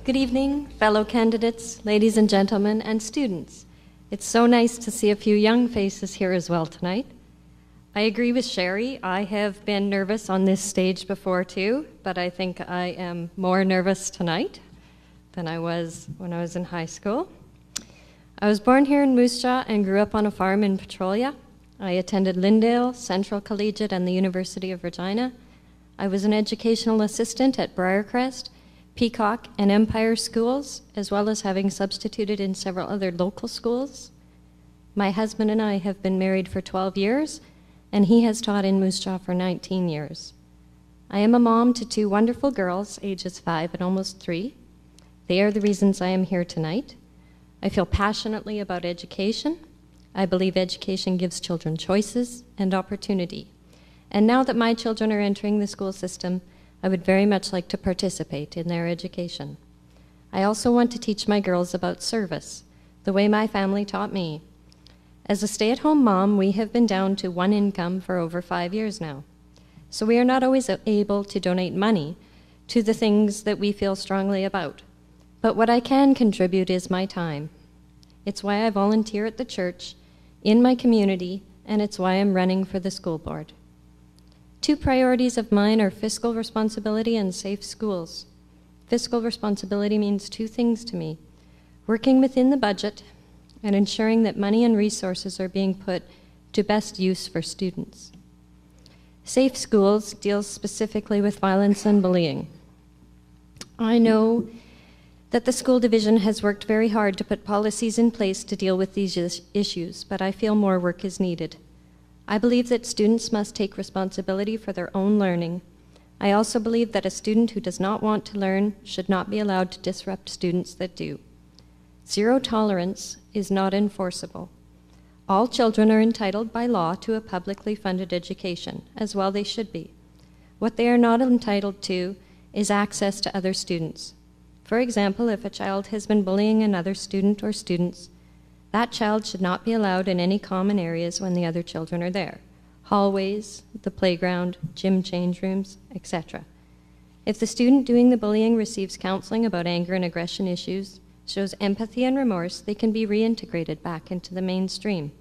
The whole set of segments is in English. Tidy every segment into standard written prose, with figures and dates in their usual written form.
Good evening, fellow candidates, ladies and gentlemen, and students. It's so nice to see a few young faces here as well tonight. I agree with Sherry. I have been nervous on this stage before too, but I think I am more nervous tonight than I was when I was in high school. I was born here in Moose Jaw and grew up on a farm in Petrolia. I attended Lyndale, Central Collegiate, and the University of Regina. I was an educational assistant at Briarcrest, Peacock, and Empire schools, as well as having substituted in several other local schools. My husband and I have been married for 12 years, and he has taught in Moose Jaw for 19 years. I am a mom to two wonderful girls, ages 5 and almost 3. They are the reasons I am here tonight. I feel passionately about education. I believe education gives children choices and opportunity. And now that my children are entering the school system, I would very much like to participate in their education. I also want to teach my girls about service, the way my family taught me. As a stay-at-home mom, we have been down to one income for over 5 years now. So we are not always able to donate money to the things that we feel strongly about. But what I can contribute is my time. It's why I volunteer at the church, in my community, and it's why I'm running for the school board. 2 priorities of mine are fiscal responsibility and safe schools. Fiscal responsibility means 2 things to me: working within the budget and ensuring that money and resources are being put to best use for students. Safe schools deals specifically with violence and bullying. I know that the school division has worked very hard to put policies in place to deal with these issues, but I feel more work is needed. I believe that students must take responsibility for their own learning. I also believe that a student who does not want to learn should not be allowed to disrupt students that do. Zero tolerance is not enforceable. All children are entitled by law to a publicly funded education, as well they should be. What they are not entitled to is access to other students. For example, if a child has been bullying another student or students, that child should not be allowed in any common areas when the other children are there: hallways, the playground, gym change rooms, etc. If the student doing the bullying receives counseling about anger and aggression issues, shows empathy and remorse, they can be reintegrated back into the mainstream.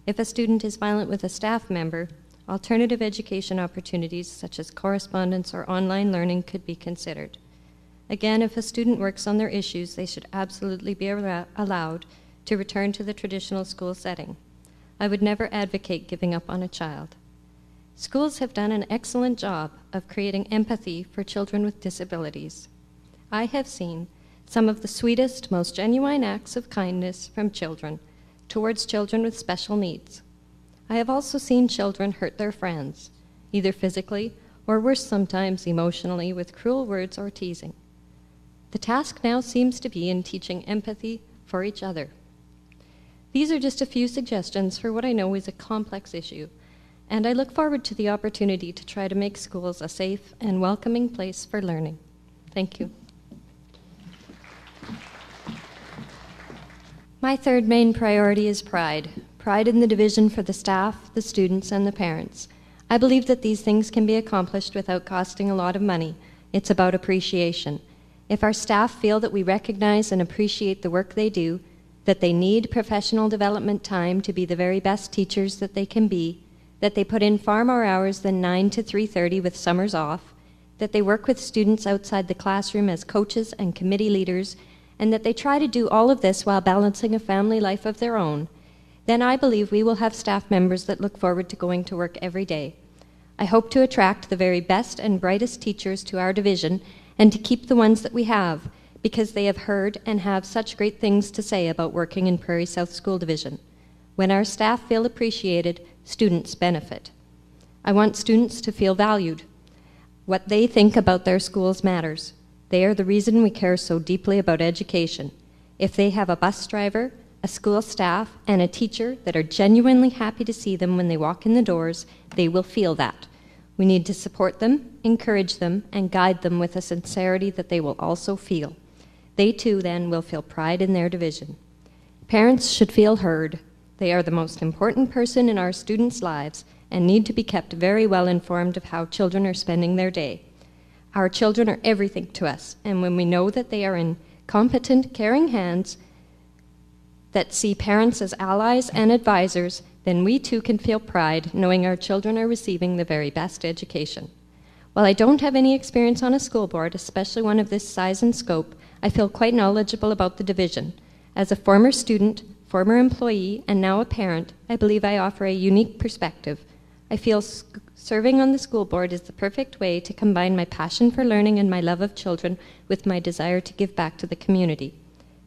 If a student is violent with a staff member, alternative education opportunities such as correspondence or online learning could be considered. Again, if a student works on their issues, they should absolutely be allowed to return to the traditional school setting. I would never advocate giving up on a child. Schools have done an excellent job of creating empathy for children with disabilities. I have seen some of the sweetest, most genuine acts of kindness from children towards children with special needs. I have also seen children hurt their friends, either physically or worse sometimes emotionally, with cruel words or teasing. The task now seems to be in teaching empathy for each other. These are just a few suggestions for what I know is a complex issue, and I look forward to the opportunity to try to make schools a safe and welcoming place for learning. Thank you. My third main priority is pride. Pride in the division for the staff, the students, and the parents. I believe that these things can be accomplished without costing a lot of money. It's about appreciation. If our staff feel that we recognize and appreciate the work they do, that they need professional development time to be the very best teachers that they can be, that they put in far more hours than 9 to 3:30 with summers off, that they work with students outside the classroom as coaches and committee leaders, and that they try to do all of this while balancing a family life of their own, then I believe we will have staff members that look forward to going to work every day. I hope to attract the very best and brightest teachers to our division and to keep the ones that we have, because they have heard and have such great things to say about working in Prairie South School Division. When our staff feel appreciated, students benefit. I want students to feel valued. What they think about their schools matters. They are the reason we care so deeply about education. If they have a bus driver, a school staff, and a teacher that are genuinely happy to see them when they walk in the doors, they will feel that. We need to support them, encourage them, and guide them with a sincerity that they will also feel. They too then will feel pride in their division. Parents should feel heard. They are the most important person in our students' lives and need to be kept very well informed of how children are spending their day. Our children are everything to us, and when we know that they are in competent, caring hands that see parents as allies and advisors, then we too can feel pride knowing our children are receiving the very best education. While I don't have any experience on a school board, especially one of this size and scope, I feel quite knowledgeable about the division. As a former student, former employee, and now a parent, I believe I offer a unique perspective. I feel serving on the school board is the perfect way to combine my passion for learning and my love of children with my desire to give back to the community.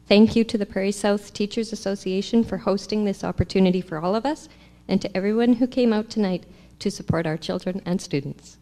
Thank you to the Prairie South Teachers Association for hosting this opportunity for all of us, and to everyone who came out tonight to support our children and students.